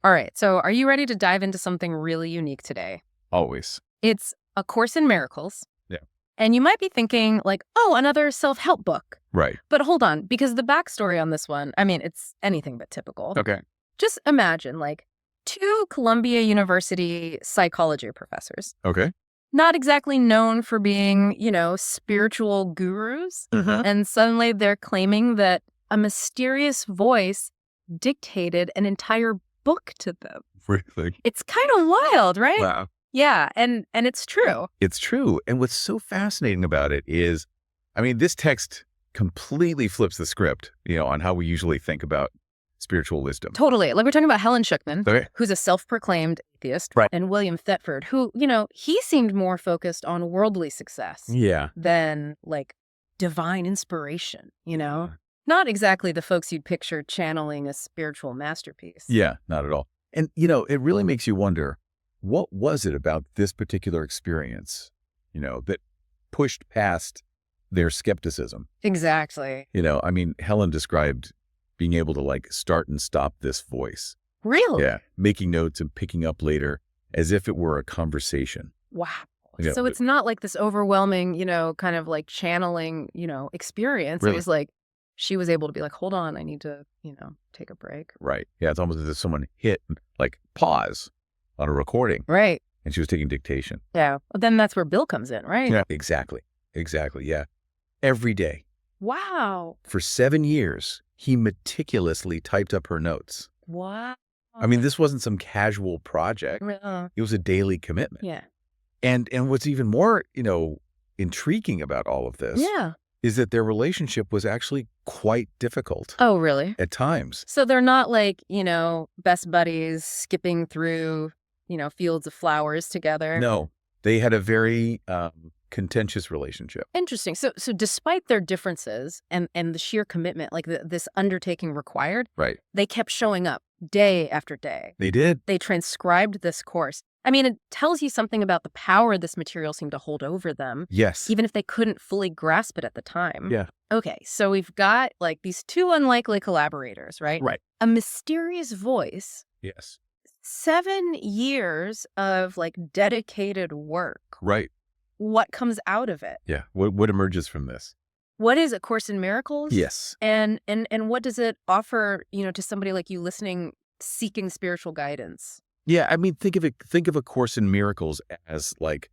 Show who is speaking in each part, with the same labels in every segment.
Speaker 1: All right, so are you ready to dive into something really unique today?
Speaker 2: Always.
Speaker 1: It's A Course in Miracles.
Speaker 2: Yeah.
Speaker 1: And you might be thinking, like, oh, another self-help book.
Speaker 2: Right.
Speaker 1: But hold on, because the backstory on this one, I mean, it's anything but typical.
Speaker 2: Okay.
Speaker 1: Just imagine, like, two Columbia University psychology professors,
Speaker 2: Okay.
Speaker 1: not exactly known for being, spiritual gurus. And suddenly they're claiming that a mysterious voice dictated an entire book to them.
Speaker 2: Really?
Speaker 1: It's kind of wild, right?
Speaker 2: Wow.
Speaker 1: Yeah, and it's true.
Speaker 2: It's true. And what's so fascinating about it is, I mean, this text completely flips the script, on how we usually think about spiritual wisdom.
Speaker 1: Totally. Like we're talking about Helen Schucman,
Speaker 2: Okay.
Speaker 1: who's a self-proclaimed atheist,
Speaker 2: Right.
Speaker 1: and William Thetford, who, he seemed more focused on worldly success
Speaker 2: Yeah.
Speaker 1: than like divine inspiration, Not exactly the folks you'd picture channeling a spiritual masterpiece.
Speaker 2: Yeah, not at all. And, it really makes you wonder, what was it about this particular experience, that pushed past their skepticism?
Speaker 1: Exactly.
Speaker 2: I mean, Helen described being able to start and stop this voice.
Speaker 1: Really?
Speaker 2: Yeah. Making notes and picking up later as if it were a conversation.
Speaker 1: Wow.
Speaker 2: Yeah,
Speaker 1: So it's not like this overwhelming, kind of like channeling, experience.
Speaker 2: Really?
Speaker 1: It was like she was able to be like, hold on, I need to, take a break.
Speaker 2: Right. Yeah. It's almost as if someone hit pause on a recording
Speaker 1: Right.
Speaker 2: and she was taking dictation.
Speaker 1: Yeah. Well, then that's where Bill comes in, right?
Speaker 2: Yeah. Exactly. Exactly. Yeah. Every day
Speaker 1: Wow.
Speaker 2: for 7 years, he meticulously typed up her notes.
Speaker 1: Wow.
Speaker 2: I mean, this wasn't some casual project.
Speaker 1: Uh,
Speaker 2: It was a daily commitment.
Speaker 1: yeah.
Speaker 2: And what's even more, intriguing about all of this
Speaker 1: Yeah.
Speaker 2: is that their relationship was actually quite difficult
Speaker 1: Oh, really?
Speaker 2: at times.
Speaker 1: So they're not like, best buddies skipping through, fields of flowers together.
Speaker 2: No, they had a very contentious relationship.
Speaker 1: Interesting. So despite their differences and the sheer commitment, like this undertaking required,
Speaker 2: Right.
Speaker 1: they kept showing up day after day.
Speaker 2: They did.
Speaker 1: They transcribed this course. I mean, it tells you something about the power this material seemed to hold over them,
Speaker 2: Yes.
Speaker 1: even if they couldn't fully grasp it at the time.
Speaker 2: Yeah.
Speaker 1: Okay, so we've got like these two unlikely collaborators, right?
Speaker 2: Right.
Speaker 1: A mysterious voice,
Speaker 2: Yes.
Speaker 1: 7 years of like dedicated work.
Speaker 2: Right.
Speaker 1: What comes out of it?
Speaker 2: Yeah. What emerges from this?
Speaker 1: What is A Course in Miracles?
Speaker 2: Yes.
Speaker 1: And what does it offer, to somebody like you listening, seeking spiritual guidance?
Speaker 2: Yeah. I mean, think of A Course in Miracles as like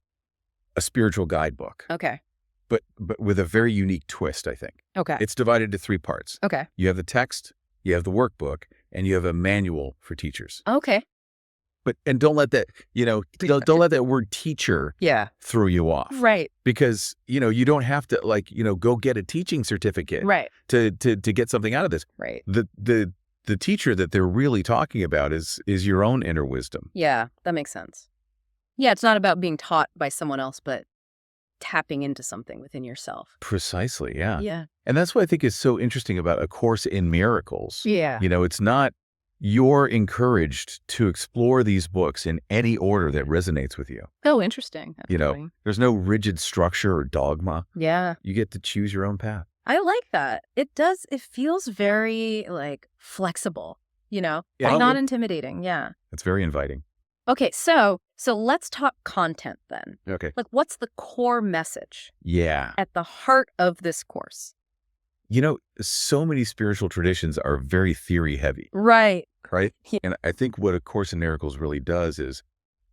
Speaker 2: a spiritual guidebook,
Speaker 1: Okay.
Speaker 2: but with a very unique twist, I think.
Speaker 1: Okay.
Speaker 2: It's divided into 3 parts.
Speaker 1: Okay.
Speaker 2: You have the text, you have the workbook, and you have a manual for teachers.
Speaker 1: Okay.
Speaker 2: And don't let that, don't let that word teacher
Speaker 1: Yeah.
Speaker 2: throw you off.
Speaker 1: Right.
Speaker 2: Because, you don't have to go get a teaching certificate
Speaker 1: Right.
Speaker 2: to get something out of this.
Speaker 1: Right.
Speaker 2: The teacher that they're really talking about is your own inner wisdom.
Speaker 1: Yeah, that makes sense. Yeah, it's not about being taught by someone else, but tapping into something within yourself.
Speaker 2: Precisely. Yeah.
Speaker 1: Yeah.
Speaker 2: And that's what I think is so interesting about A Course in Miracles.
Speaker 1: Yeah.
Speaker 2: It's not, you're encouraged to explore these books in any order that resonates with you.
Speaker 1: Oh, interesting. Absolutely.
Speaker 2: There's no rigid structure or dogma.
Speaker 1: Yeah.
Speaker 2: You get to choose your own path.
Speaker 1: I like that. It feels very like flexible,
Speaker 2: Yeah.
Speaker 1: not intimidating. Yeah.
Speaker 2: It's very inviting.
Speaker 1: Okay, so let's talk content then.
Speaker 2: Okay.
Speaker 1: Like, what's the core message
Speaker 2: Yeah.
Speaker 1: at the heart of this course?
Speaker 2: So many spiritual traditions are very theory heavy,
Speaker 1: Right.
Speaker 2: right?
Speaker 1: Yeah.
Speaker 2: And I think what A Course in Miracles really does is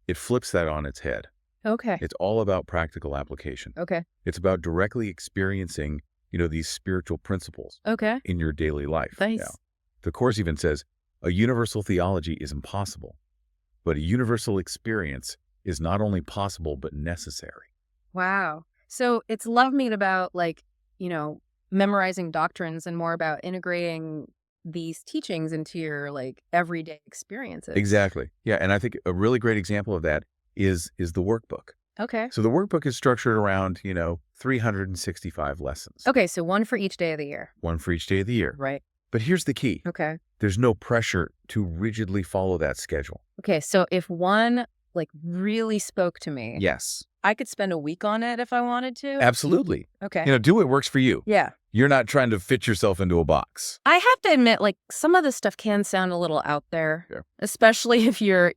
Speaker 2: it flips that on its head.
Speaker 1: Okay.
Speaker 2: It's all about practical application.
Speaker 1: Okay.
Speaker 2: It's about directly experiencing, these spiritual principles
Speaker 1: Okay.
Speaker 2: in your daily life.
Speaker 1: Nice.
Speaker 2: The Course even says a universal theology is impossible, but a universal experience is not only possible, but necessary.
Speaker 1: Wow. So it's less about like, memorizing doctrines and more about integrating these teachings into your like everyday experiences.
Speaker 2: Exactly. Yeah. And I think a really great example of that is the workbook.
Speaker 1: Okay.
Speaker 2: So the workbook is structured around, 365 lessons.
Speaker 1: Okay. So one for each day of the year.
Speaker 2: One for each day of the year.
Speaker 1: Right.
Speaker 2: But here's the key.
Speaker 1: Okay.
Speaker 2: There's no pressure to rigidly follow that schedule.
Speaker 1: Okay. So if one like really spoke to me,
Speaker 2: Yes.
Speaker 1: I could spend a week on it if I wanted to?
Speaker 2: Absolutely.
Speaker 1: Okay.
Speaker 2: Do what works for you.
Speaker 1: Yeah.
Speaker 2: You're not trying to fit yourself into a box.
Speaker 1: I have to admit, like, some of this stuff can sound a little out there, especially if you're,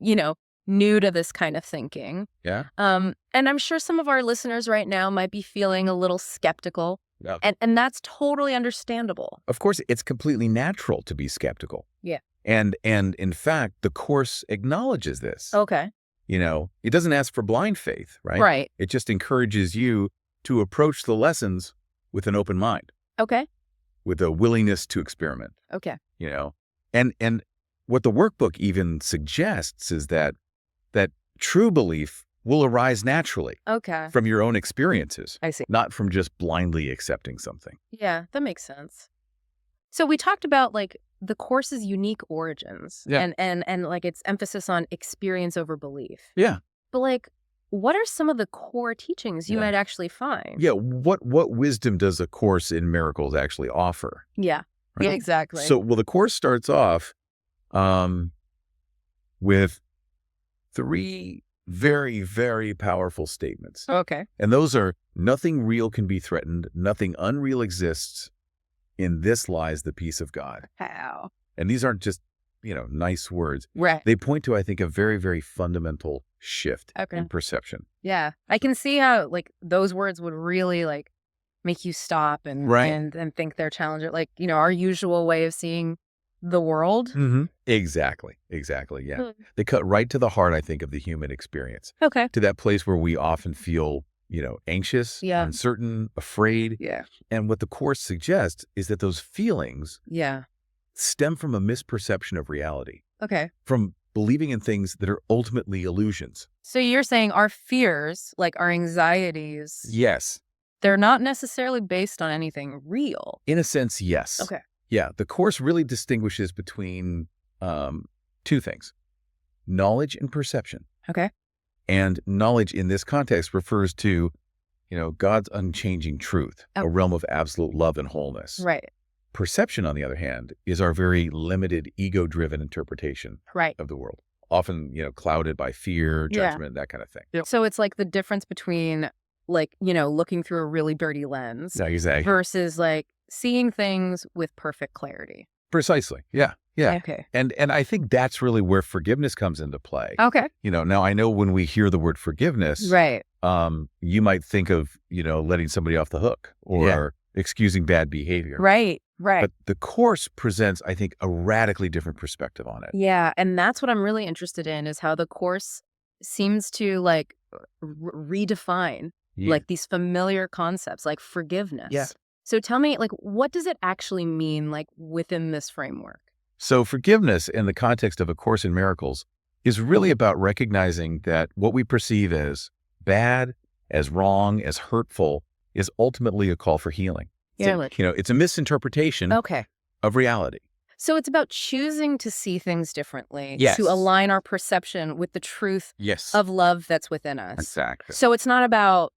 Speaker 1: new to this kind of thinking.
Speaker 2: Yeah.
Speaker 1: And I'm sure some of our listeners right now might be feeling a little skeptical.
Speaker 2: Yeah.
Speaker 1: And that's totally understandable.
Speaker 2: Of course, it's completely natural to be skeptical.
Speaker 1: Yeah.
Speaker 2: And in fact, the Course acknowledges this.
Speaker 1: Okay.
Speaker 2: It doesn't ask for blind faith, right?
Speaker 1: Right.
Speaker 2: It just encourages you to approach the lessons with an open mind.
Speaker 1: Okay.
Speaker 2: With a willingness to experiment.
Speaker 1: Okay.
Speaker 2: And what the workbook even suggests is that true belief will arise naturally.
Speaker 1: Okay.
Speaker 2: From your own experiences.
Speaker 1: I see.
Speaker 2: Not from just blindly accepting something.
Speaker 1: Yeah, that makes sense. So we talked about like the Course's unique origins and like its emphasis on experience over belief.
Speaker 2: Yeah.
Speaker 1: But like, what are some of the core teachings you might actually find?
Speaker 2: Yeah. What wisdom does A Course in Miracles actually offer?
Speaker 1: Yeah.
Speaker 2: Right?
Speaker 1: Yeah, exactly.
Speaker 2: So, the Course starts off with 3 very, very powerful statements.
Speaker 1: Okay.
Speaker 2: And those are, nothing real can be threatened, nothing unreal exists, in this lies the peace of God.
Speaker 1: How?
Speaker 2: And these aren't just, nice words.
Speaker 1: Right.
Speaker 2: They point to, I think, a very, very fundamental shift in perception.
Speaker 1: Yeah. I can see how like those words would really like make you stop and think they're challenging. Like, our usual way of seeing the world.
Speaker 2: Mm-hmm. Exactly. Yeah. They cut right to the heart, I think, of the human experience.
Speaker 1: Okay.
Speaker 2: To that place where we often feel, anxious, uncertain, afraid.
Speaker 1: Yeah.
Speaker 2: And what the Course suggests is that those feelings stem from a misperception of reality.
Speaker 1: Okay.
Speaker 2: From believing in things that are ultimately illusions.
Speaker 1: So you're saying our fears, like our anxieties.
Speaker 2: Yes.
Speaker 1: They're not necessarily based on anything real.
Speaker 2: In a sense, yes.
Speaker 1: Okay.
Speaker 2: Yeah. The Course really distinguishes between 2 things. Knowledge and perception.
Speaker 1: Okay.
Speaker 2: And knowledge in this context refers to, God's unchanging truth, a realm of absolute love and wholeness.
Speaker 1: Right.
Speaker 2: Perception, on the other hand, is our very limited ego-driven interpretation of the world. Often, clouded by fear, judgment, that kind of thing.
Speaker 1: Yep. So it's like the difference between like, looking through a really dirty lens versus like seeing things with perfect clarity.
Speaker 2: Precisely. Yeah. Yeah.
Speaker 1: Okay.
Speaker 2: And I think that's really where forgiveness comes into play.
Speaker 1: Okay.
Speaker 2: Now I know when we hear the word forgiveness, you might think of, letting somebody off the hook or excusing bad behavior.
Speaker 1: Right.
Speaker 2: But the Course presents, I think, a radically different perspective on it.
Speaker 1: Yeah. And that's what I'm really interested in is how the Course seems to like redefine like these familiar concepts like forgiveness. Yeah. So tell me, like, what does it actually mean like within this framework?
Speaker 2: So forgiveness in the context of A Course in Miracles is really about recognizing that what we perceive as bad, as wrong, as hurtful is ultimately a call for healing.
Speaker 1: Yeah.
Speaker 2: It's a misinterpretation of reality.
Speaker 1: So it's about choosing to see things differently,
Speaker 2: Yes.
Speaker 1: to align our perception with the truth
Speaker 2: Yes.
Speaker 1: of love that's within us.
Speaker 2: Exactly.
Speaker 1: So it's not about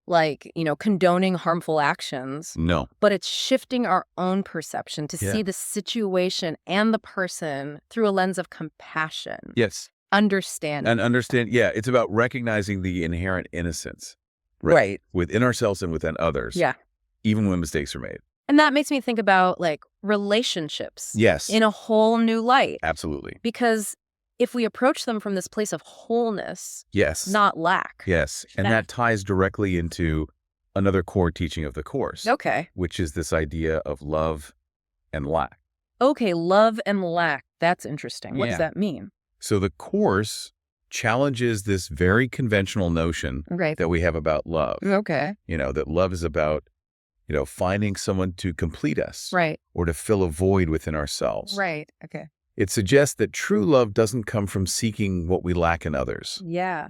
Speaker 1: like, condoning harmful actions.
Speaker 2: No.
Speaker 1: But it's shifting our own perception to see the situation and the person through a lens of compassion.
Speaker 2: Yes.
Speaker 1: Understanding.
Speaker 2: And understand, it's about recognizing the inherent innocence.
Speaker 1: Right.
Speaker 2: Within ourselves and within others.
Speaker 1: Yeah.
Speaker 2: Even when mistakes are made.
Speaker 1: And that makes me think about like relationships.
Speaker 2: Yes.
Speaker 1: In a whole new light.
Speaker 2: Absolutely.
Speaker 1: Because if we approach them from this place of wholeness, not lack.
Speaker 2: Yes. And that ties directly into another core teaching of the Course.
Speaker 1: Okay.
Speaker 2: Which is this idea of love and lack.
Speaker 1: Okay, love and lack. That's interesting. What does that mean?
Speaker 2: So the Course challenges this very conventional notion that we have about love.
Speaker 1: Okay.
Speaker 2: That love is about, finding someone to complete us.
Speaker 1: Right.
Speaker 2: Or to fill a void within ourselves.
Speaker 1: Right. Okay.
Speaker 2: It suggests that true love doesn't come from seeking what we lack in others.
Speaker 1: Yeah.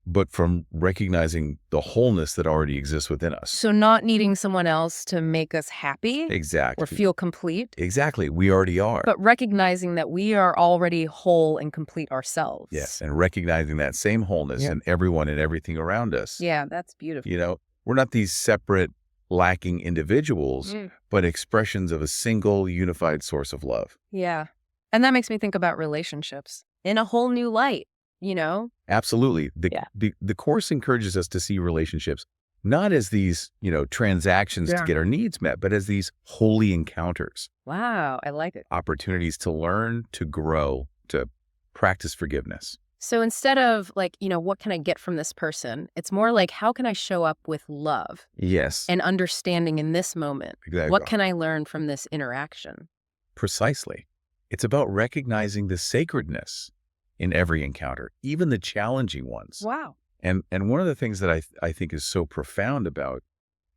Speaker 2: But from recognizing the wholeness that already exists within us.
Speaker 1: So not needing someone else to make us happy.
Speaker 2: Exactly.
Speaker 1: Or feel complete.
Speaker 2: Exactly. We already are.
Speaker 1: But recognizing that we are already whole and complete ourselves.
Speaker 2: Yes. And recognizing that same wholeness in everyone and everything around us.
Speaker 1: Yeah, that's beautiful.
Speaker 2: We're not these separate, lacking individuals, but expressions of a single, unified source of love.
Speaker 1: Yeah. And that makes me think about relationships in a whole new light. you know?
Speaker 2: Absolutely.
Speaker 1: Yeah.
Speaker 2: The Course encourages us to see relationships not as these, transactions to get our needs met, but as these holy encounters,
Speaker 1: Wow, I like it.
Speaker 2: opportunities to learn, to grow, to practice forgiveness.
Speaker 1: So instead of like, what can I get from this person? It's more like, how can I show up with love
Speaker 2: Yes,
Speaker 1: and understanding in this moment?
Speaker 2: exactly.
Speaker 1: What can I learn from this interaction?
Speaker 2: Precisely. It's about recognizing the sacredness in every encounter, even the challenging ones.
Speaker 1: Wow.
Speaker 2: And one of the things that I think is so profound about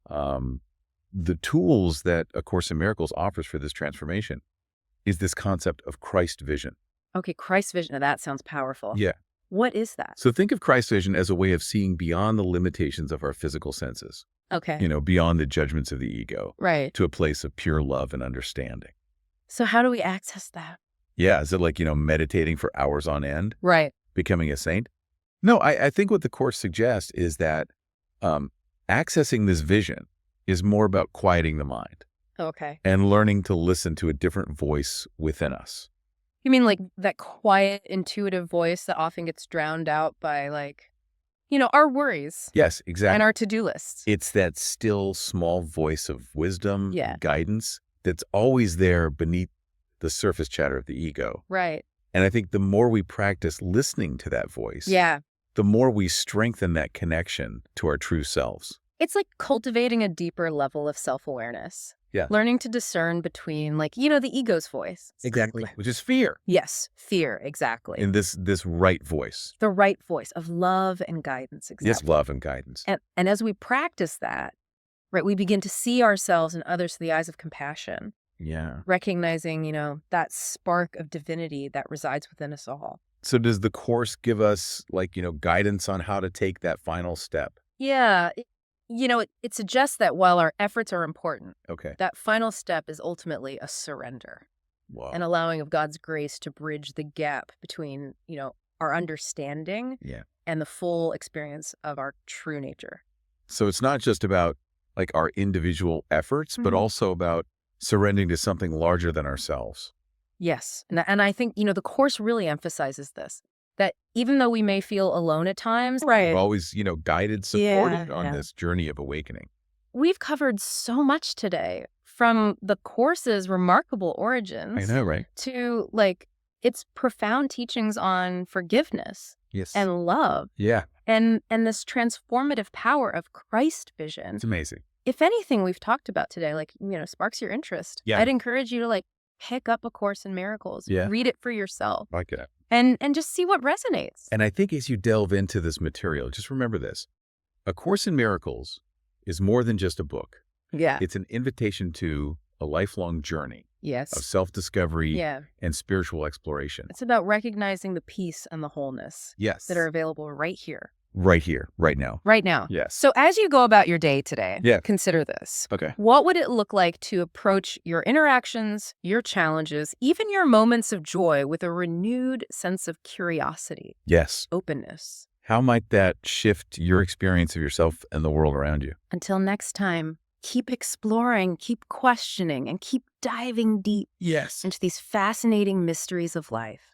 Speaker 2: the tools that A Course in Miracles offers for this transformation is this concept of Christ vision.
Speaker 1: Okay, Christ vision. Now that sounds powerful.
Speaker 2: Yeah.
Speaker 1: What is that?
Speaker 2: So think of Christ vision as a way of seeing beyond the limitations of our physical senses,
Speaker 1: Okay.
Speaker 2: beyond the judgments of the ego,
Speaker 1: Right.
Speaker 2: to a place of pure love and understanding.
Speaker 1: So how do we access that?
Speaker 2: Yeah. Is it like, meditating for hours on end,
Speaker 1: Right.
Speaker 2: becoming a saint? No, I think what the Course suggests is that accessing this vision is more about quieting the mind
Speaker 1: Okay.
Speaker 2: and learning to listen to a different voice within us.
Speaker 1: You mean like that quiet, intuitive voice that often gets drowned out by our worries
Speaker 2: Yes, exactly.
Speaker 1: and our to-do lists?
Speaker 2: It's that still small voice of wisdom,
Speaker 1: Yeah.
Speaker 2: guidance that's always there beneath the surface chatter of the ego.
Speaker 1: Right.
Speaker 2: And I think the more we practice listening to that voice,
Speaker 1: Yeah.
Speaker 2: the more we strengthen that connection to our true selves.
Speaker 1: It's like cultivating a deeper level of self-awareness.
Speaker 2: Yeah.
Speaker 1: Learning to discern between the ego's voice.
Speaker 2: Exactly. Which is fear.
Speaker 1: Yes, fear, exactly.
Speaker 2: In this right voice.
Speaker 1: The right voice of love and guidance, exactly.
Speaker 2: Yes, love and guidance.
Speaker 1: And as we practice that, right, we begin to see ourselves and others through the eyes of compassion,
Speaker 2: Yeah.
Speaker 1: recognizing, that spark of divinity that resides within us all.
Speaker 2: So does the Course give us guidance on how to take that final step?
Speaker 1: Yeah. It suggests that while our efforts are important,
Speaker 2: Okay.
Speaker 1: that final step is ultimately a surrender.
Speaker 2: Wow.
Speaker 1: An allowing of God's grace to bridge the gap between, our understanding
Speaker 2: Yeah.
Speaker 1: and the full experience of our true nature.
Speaker 2: So it's not just about our individual efforts, but also about surrendering to something larger than ourselves.
Speaker 1: Yes. And I think, the Course really emphasizes this, that even though we may feel alone at times,
Speaker 2: We're always, guided, supported on
Speaker 1: Yeah.
Speaker 2: this journey of awakening.
Speaker 1: we've covered so much today, from the Course's remarkable origins
Speaker 2: I know, right?
Speaker 1: to its profound teachings on forgiveness
Speaker 2: Yes.
Speaker 1: and love
Speaker 2: Yeah.
Speaker 1: and this transformative power of Christ vision.
Speaker 2: It's amazing.
Speaker 1: If anything we've talked about today, sparks your interest,
Speaker 2: Yeah.
Speaker 1: I'd encourage you to pick up A Course in Miracles,
Speaker 2: Yeah.
Speaker 1: read it for yourself,
Speaker 2: Like it.
Speaker 1: and just see what resonates.
Speaker 2: And I think as you delve into this material, just remember this. A Course in Miracles is more than just a book.
Speaker 1: Yeah.
Speaker 2: It's an invitation to a lifelong journey of
Speaker 1: Yes.
Speaker 2: self-discovery
Speaker 1: Yeah.
Speaker 2: and spiritual exploration.
Speaker 1: It's about recognizing the peace and the wholeness
Speaker 2: Yes.
Speaker 1: that are available right here,
Speaker 2: right here, right now.
Speaker 1: right now.
Speaker 2: Yes.
Speaker 1: So as you go about your day today,
Speaker 2: Yeah.
Speaker 1: consider this.
Speaker 2: Okay.
Speaker 1: What would it look like to approach your interactions, your challenges, even your moments of joy with a renewed sense of curiosity,
Speaker 2: Yes.
Speaker 1: openness?
Speaker 2: How might that shift your experience of yourself and the world around you?
Speaker 1: Until next time, keep exploring, keep questioning, and keep diving deep
Speaker 2: Yes.
Speaker 1: into these fascinating mysteries of life.